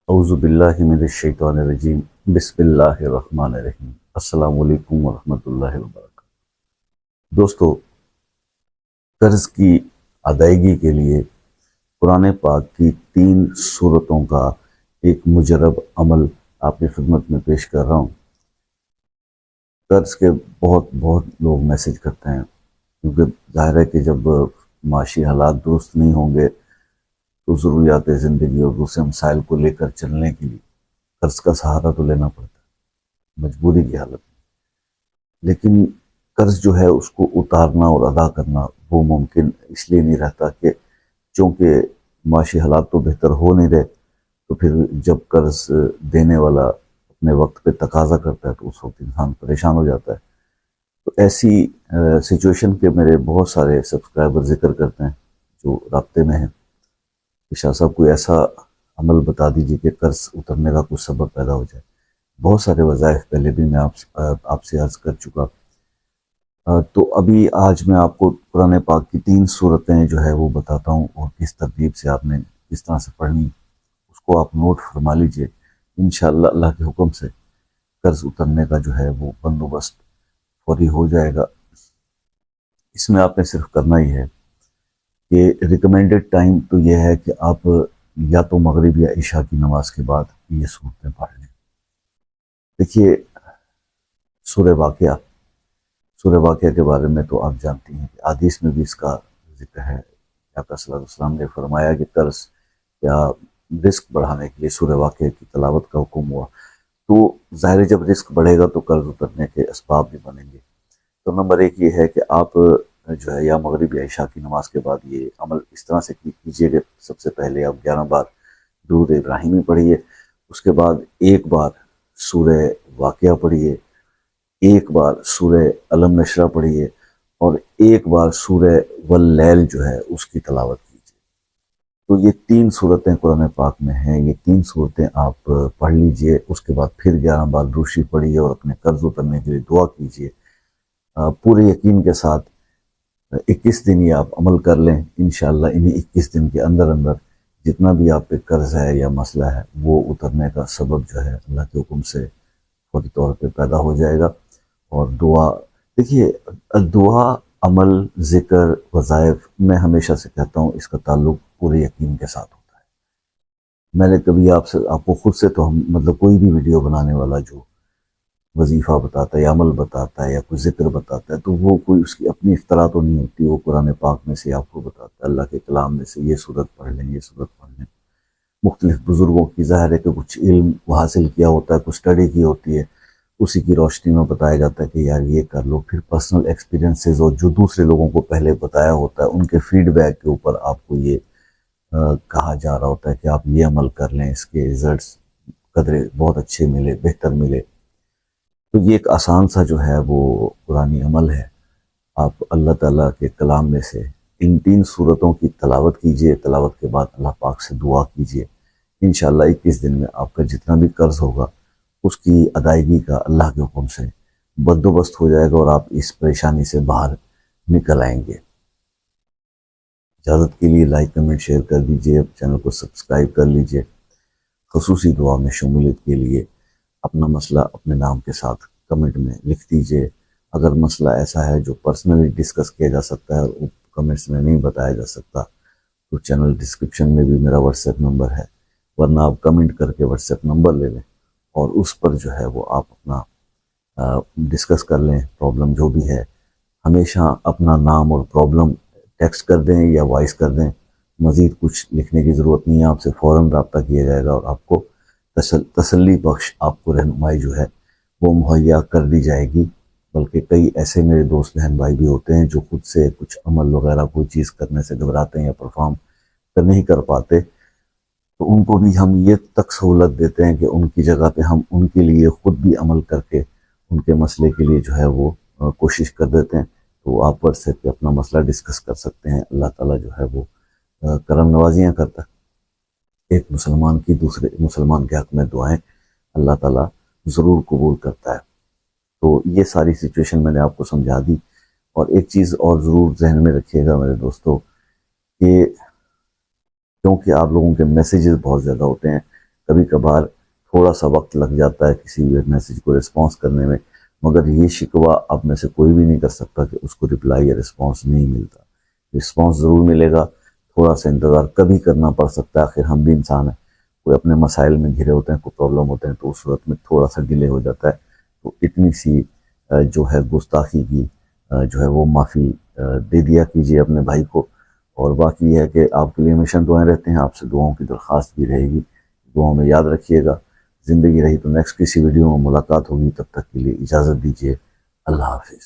اعوذ باللہ من الشیطان الرجیم بسم اللہ الرحمن الرحیم السلام علیکم ورحمۃ اللہ وبرکاتہ۔ دوستو، قرض کی ادائیگی کے لیے قرآن پاک کی 3 صورتوں کا ایک مجرب عمل آپ کی خدمت میں پیش کر رہا ہوں۔ قرض کے بہت لوگ میسج کرتے ہیں، کیونکہ ظاہر ہے کہ جب معاشی حالات درست نہیں ہوں گے تو ضروریات زندگی اور دوسرے مسائل کو لے کر چلنے کے لیے قرض کا سہارا تو لینا پڑتا ہے مجبوری کی حالت میں۔ لیکن قرض جو ہے اس کو اتارنا اور ادا کرنا وہ ممکن اس لیے نہیں رہتا کہ چونکہ معاشی حالات تو بہتر ہو نہیں رہے، تو پھر جب قرض دینے والا اپنے وقت پہ تقاضا کرتا ہے تو اس وقت انسان پریشان ہو جاتا ہے۔ تو ایسی سچویشن کے میرے بہت سارے سبسکرائبر ذکر کرتے ہیں جو رابطے میں ہیں کہ شاہ صاحب کوئی ایسا عمل بتا دیجیے کہ قرض اترنے کا کچھ سبب پیدا ہو جائے۔ بہت سارے وظائف پہلے بھی میں آپ سے عرض کر چکا۔ تو ابھی آج میں آپ کو قرآن پاک کی 3 صورتیں جو ہے وہ بتاتا ہوں، اور کس ترتیب سے آپ نے کس طرح سے پڑھنی اس کو آپ نوٹ فرما لیجئے۔ انشاءاللہ اللہ کے حکم سے قرض اترنے کا جو ہے وہ بندوبست فوری ہو جائے گا۔ اس میں آپ نے صرف کرنا ہی ہے کہ ریکمینڈڈ ٹائم تو یہ ہے کہ آپ یا تو مغرب یا عشاء کی نماز کے بعد یہ صورتیں پڑھ لیں۔ دیکھیے، سورہ واقعہ کے بارے میں تو آپ جانتی ہیں کہ حدیث میں بھی اس کا ذکر ہے۔ آقا صلی اللہ علیہ وسلم نے فرمایا کہ قرض یا رزق بڑھانے کے لیے سورہ واقعہ کی تلاوت کا حکم ہوا۔ تو ظاہر جب رزق بڑھے گا تو قرض اترنے کے اسباب بھی بنیں گے۔ تو نمبر 1 یہ ہے کہ آپ جو ہے یا مغرب یا عشاء کی نماز کے بعد یہ عمل اس طرح سے کیجئے کہ سب سے پہلے آپ 11 بار درود ابراہیمی پڑھیے، اس کے بعد 1 بار سورہ واقعہ پڑھیے، 1 بار سورہ علم نشرہ پڑھیے، اور 1 بار سورہ واللیل جو ہے اس کی تلاوت کیجیے۔ تو یہ 3 صورتیں قرآن پاک میں ہیں، یہ 3 صورتیں آپ پڑھ لیجئے۔ اس کے بعد پھر 11 بار درود پڑھیے اور اپنے قرض اترنے کے لیے دعا کیجیے۔ پورے یقین کے ساتھ 21 دن یہ آپ عمل کر لیں، انشاءاللہ انہیں 21 دن کے اندر جتنا بھی آپ پہ قرض ہے یا مسئلہ ہے وہ اترنے کا سبب جو ہے اللہ کے حکم سے فوری طور پہ پیدا ہو جائے گا۔ اور دعا، دیکھیے، دعا، عمل، ذکر، وظائف، میں ہمیشہ سے کہتا ہوں اس کا تعلق پورے یقین کے ساتھ ہوتا ہے۔ میں نے کبھی آپ کو خود سے تو مطلب کوئی بھی ویڈیو بنانے والا جو وظیفہ بتاتا ہے یا عمل بتاتا ہے یا کوئی ذکر بتاتا ہے تو وہ کوئی اس کی اپنی اختراع تو نہیں ہوتی، وہ قرآن پاک میں سے آپ کو بتاتا ہے، اللہ کے کلام میں سے یہ صورت پڑھ لیں، یہ صورت پڑھ لیں۔ مختلف بزرگوں کی ظاہر ہے کہ کچھ علم حاصل کیا ہوتا ہے، کچھ اسٹڈی کی ہوتی ہے، اسی کی روشنی میں بتایا جاتا ہے کہ یار یہ کر لو۔ پھر پرسنل ایکسپیرینسز اور جو دوسرے لوگوں کو پہلے بتایا ہوتا ہے ان کے فیڈ بیک کے اوپر آپ کو یہ کہا جا رہا ہوتا ہے کہ آپ یہ عمل کر لیں، اس کے ریزلٹس قدرے بہت اچھے ملے، بہتر ملے۔ تو یہ ایک آسان سا جو ہے وہ قرآنی عمل ہے۔ آپ اللہ تعالیٰ کے کلام میں سے ان 3 صورتوں کی تلاوت کیجئے، تلاوت کے بعد اللہ پاک سے دعا کیجئے۔ انشاءاللہ 21 دن میں آپ کا جتنا بھی قرض ہوگا اس کی ادائیگی کا اللہ کے حکم سے بندوبست ہو جائے گا اور آپ اس پریشانی سے باہر نکل آئیں گے۔ اجازت کے لیے لائک، کمنٹ، شیئر کر دیجئے، چینل کو سبسکرائب کر لیجئے۔ خصوصی دعا میں شمولیت کے لیے اپنا مسئلہ اپنے نام کے ساتھ کمنٹ میں لکھ دیجئے۔ اگر مسئلہ ایسا ہے جو پرسنلی ڈسکس کیا جا سکتا ہے اور کمنٹس میں نہیں بتایا جا سکتا تو چینل ڈسکرپشن میں بھی میرا واٹس ایپ نمبر ہے، ورنہ آپ کمنٹ کر کے واٹس ایپ نمبر لے لیں اور اس پر جو ہے وہ آپ اپنا ڈسکس کر لیں، پرابلم جو بھی ہے۔ ہمیشہ اپنا نام اور پرابلم ٹیکسٹ کر دیں یا وائس کر دیں، مزید کچھ لکھنے کی ضرورت نہیں ہے، آپ سے فوراً رابطہ کیا جائے گا اور آپ کو تسلی بخش آپ کو رہنمائی جو ہے وہ مہیا کر دی جائے گی۔ بلکہ کئی ایسے میرے دوست بہن بھائی بھی ہوتے ہیں جو خود سے کچھ عمل وغیرہ کوئی چیز کرنے سے گھبراتے ہیں یا پرفارم نہیں کر پاتے، تو ان کو بھی ہم یہ تک سہولت دیتے ہیں کہ ان کی جگہ پہ ہم ان کے لیے خود بھی عمل کر کے ان کے مسئلے کے لیے جو ہے وہ کوشش کر دیتے ہیں۔ تو آپ واٹس ایپ پہ اپنا مسئلہ ڈسکس کر سکتے ہیں۔ اللہ تعالیٰ جو ہے وہ کرم نوازیاں کرتا ہے۔ ایک مسلمان کی دوسرے مسلمان کے حق میں دعائیں اللہ تعالیٰ ضرور قبول کرتا ہے۔ تو یہ ساری سچویشن میں نے آپ کو سمجھا دی۔ اور ایک چیز اور ضرور ذہن میں رکھیے گا میرے دوستو کہ کیونکہ آپ لوگوں کے میسیجز بہت زیادہ ہوتے ہیں، کبھی کبھار تھوڑا سا وقت لگ جاتا ہے کسی میسیج کو رسپانس کرنے میں، مگر یہ شکوہ آپ میں سے کوئی بھی نہیں کر سکتا کہ اس کو رپلائی یا رسپانس نہیں ملتا۔ رسپانس ضرور ملے گا، تھوڑا سا انتظار کبھی کرنا پڑ سکتا ہے، آخر ہم بھی انسان ہیں، کوئی اپنے مسائل میں گھرے ہوتے ہیں، کوئی پرابلم ہوتے ہیں، تو اس صورت میں تھوڑا سا ڈیلے ہو جاتا ہے۔ تو اتنی سی جو ہے گستاخی کی جو ہے وہ معافی دے دیا کیجیے اپنے بھائی کو، اور باقی یہ ہے کہ آپ کے لیے ہمیشہ دعائیں رہتے ہیں، آپ سے دعاؤں کی درخواست بھی رہے گی، دعاؤں میں یاد رکھیے گا۔ زندگی رہی تو نیکسٹ کسی ویڈیو میں ملاقات ہوگی، تب تک کے لیے اجازت دیجیے، اللہ حافظ۔